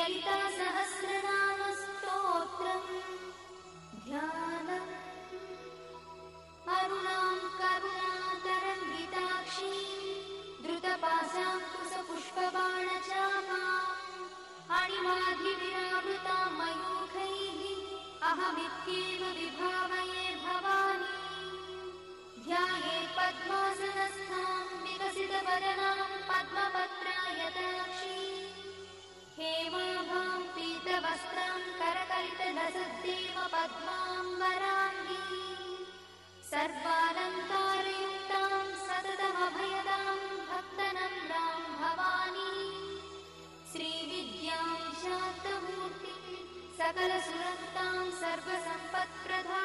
ललिता सहस्रनाम स्तोत्रम् ध्यानम् अरुणां करुणातरङ्गिताक्षीं धृतपाशाङ्कुशपुष्पबाणचापाम् अणिमाधिविरावृतां मयूखैः अहमित्येव विभावये भवानी। ध्याये पद्मासनस्थां विकसितवदनां पद्मपत्रायताक्षी हेमाभां पीतवस्त्रां करकलितलसद्देव पद्माम्बराङ्गी सर्वालङ्कारयुक्तां सततमभयदां भक्तनम्रां भवानी। श्रीविद्यां शान्तमूर्तिं सकलसुरक्तां सर्वसम्पत्प्रदां